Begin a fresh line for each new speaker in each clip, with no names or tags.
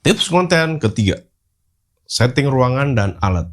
Tips konten ketiga, setting ruangan dan alat.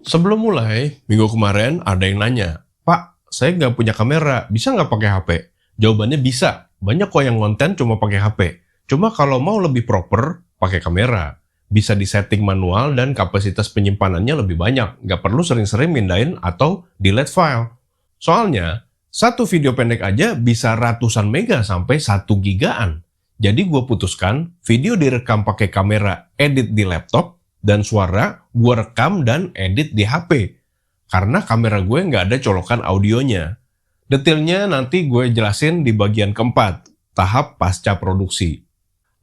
Sebelum mulai, minggu kemarin ada yang nanya, Pak, saya nggak punya kamera, bisa nggak pakai HP? Jawabannya bisa, banyak kok yang konten cuma pakai HP. Cuma kalau mau lebih proper, pakai kamera. Bisa disetting manual dan kapasitas penyimpanannya lebih banyak, nggak perlu sering-sering mindahin atau delete file. Soalnya, satu video pendek aja bisa ratusan mega sampai 1 gigaan. Jadi gue putuskan video direkam pakai kamera edit di laptop dan suara gue rekam dan edit di HP. Karena kamera gue nggak ada colokan audionya. Detailnya nanti gue jelasin di bagian keempat, tahap pasca produksi.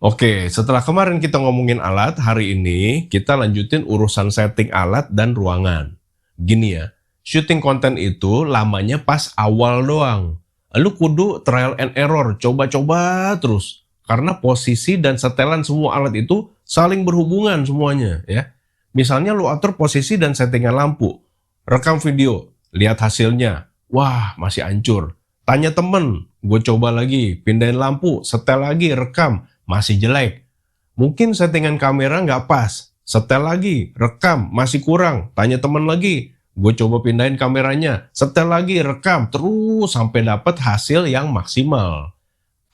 Oke, setelah kemarin kita ngomongin alat, hari ini kita lanjutin urusan setting alat dan ruangan. Gini ya, syuting konten itu lamanya pas awal doang. Lu kudu trial and error, coba-coba terus. Karena posisi dan setelan semua alat itu saling berhubungan semuanya ya. Misalnya lu atur posisi dan settingan lampu. Rekam video, lihat hasilnya. Wah, masih hancur. Tanya temen, gue coba lagi, pindahin lampu, setel lagi, rekam. Masih jelek. Mungkin settingan kamera nggak pas. Setel lagi, rekam, masih kurang. Tanya temen lagi. Gue coba pindahin kameranya, setel lagi, rekam, terus sampai dapat hasil yang maksimal.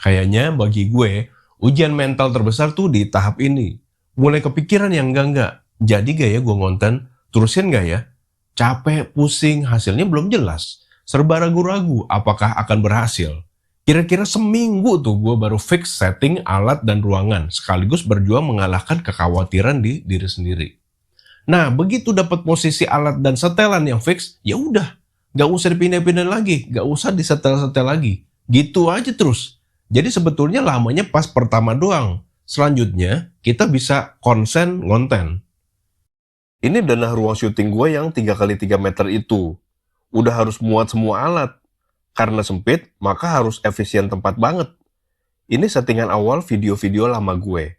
Kayaknya bagi gue, ujian mental terbesar tuh di tahap ini. Mulai kepikiran yang enggak. Jadi gak ya gue ngonten? Terusin gak ya? Capek, pusing, hasilnya belum jelas. Serba ragu-ragu apakah akan berhasil. Kira-kira seminggu tuh gue baru fix setting alat dan ruangan, sekaligus berjuang mengalahkan kekhawatiran di diri sendiri. Nah, begitu dapat posisi alat dan setelan yang fix, ya udah, gak usah dipindah-pindah lagi, gak usah disetel-setel lagi. Gitu aja terus. Jadi sebetulnya lamanya pas pertama doang. Selanjutnya, kita bisa konsen ngonten. Ini denah ruang syuting gue yang 3x3 meter itu. Udah harus muat semua alat. Karena sempit, maka harus efisien tempat banget. Ini settingan awal video-video lama gue.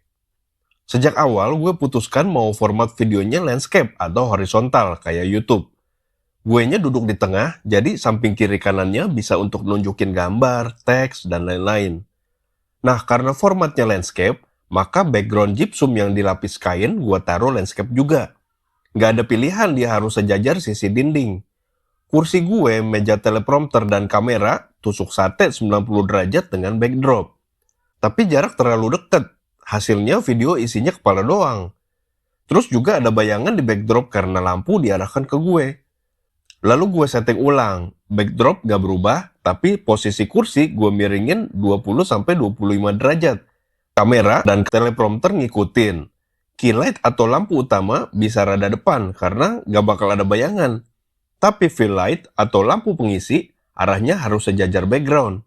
Sejak awal, gue putuskan mau format videonya landscape atau horizontal kayak YouTube. Guenya duduk di tengah, jadi samping kiri kanannya bisa untuk nunjukin gambar, teks, dan lain-lain. Nah, karena formatnya landscape, maka background gypsum yang dilapis kain gue taruh landscape juga. Nggak ada pilihan dia harus sejajar sisi dinding. Kursi gue, meja teleprompter, dan kamera tusuk sate 90 derajat dengan backdrop. Tapi jarak terlalu dekat. Hasilnya video isinya kepala doang. Terus juga ada bayangan di backdrop karena lampu diarahkan ke gue. Lalu gue setting ulang. Backdrop gak berubah, tapi posisi kursi gue miringin 20-25 derajat. Kamera dan teleprompter ngikutin. Keylight atau lampu utama bisa rada depan karena gak bakal ada bayangan. Tapi fill light atau lampu pengisi arahnya harus sejajar background.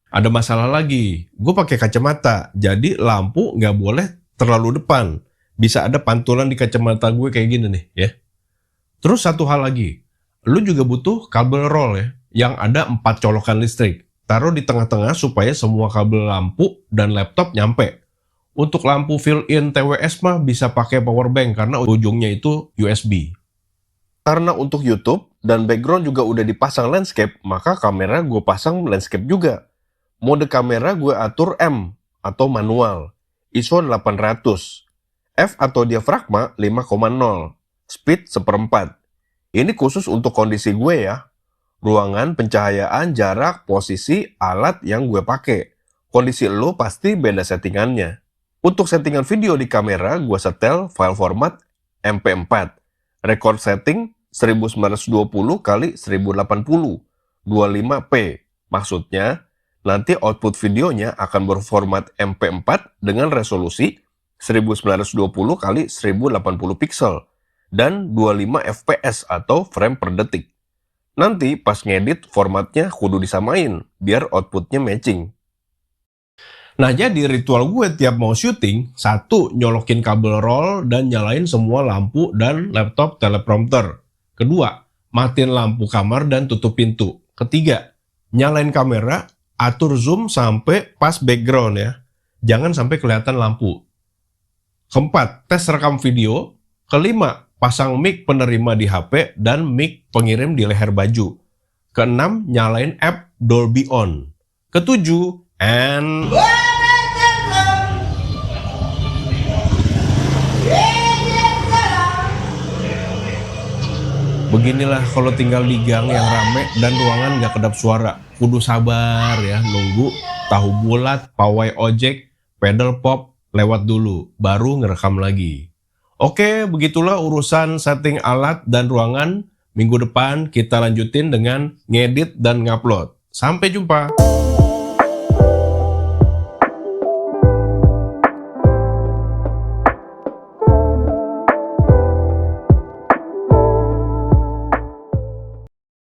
Ada masalah lagi, gue pakai kacamata, jadi lampu nggak boleh terlalu depan. Bisa ada pantulan di kacamata gue kayak gini nih ya. Terus satu hal lagi, lu juga butuh kabel roll ya, yang ada 4 colokan listrik. Taruh di tengah-tengah supaya semua kabel lampu dan laptop nyampe. Untuk lampu fill-in TWS mah bisa pakai power bank karena ujungnya itu USB. Karena untuk YouTube dan background juga udah dipasang landscape, maka kamera gue pasang landscape juga. Mode kamera gue atur M atau manual, ISO 800, F atau diafragma 5,0, speed 1/4. Ini khusus untuk kondisi gue ya. Ruangan, pencahayaan, jarak, posisi, alat yang gue pakai. Kondisi lo pasti beda settingannya. Untuk settingan video di kamera, gue setel file format MP4. Record setting 1920 x 1080 25p. Maksudnya, nanti output videonya akan berformat MP4 dengan resolusi 1920 x 1080 pixel dan 25 fps atau frame per detik. Nanti pas ngedit formatnya kudu disamain biar outputnya matching. Nah, jadi ritual gue tiap mau syuting, 1, nyolokin kabel roll dan nyalain semua lampu dan laptop teleprompter. 2, matiin lampu kamar dan tutup pintu. 3, nyalain kamera, atur zoom sampai pas background ya. Jangan sampai kelihatan lampu. 4, tes rekam video. 5, pasang mic penerima di HP dan mic pengirim di leher baju. Keenam, nyalain app Dolby On. Ketujuh, and beginilah kalau tinggal di gang yang rame dan ruangan nggak kedap suara. Kudu sabar ya, nunggu tahu bulat, pawai ojek, pedal pop lewat dulu, baru ngerekam lagi. Oke, begitulah urusan setting alat dan ruangan. Minggu depan kita lanjutin dengan ngedit dan ngupload. Sampai jumpa.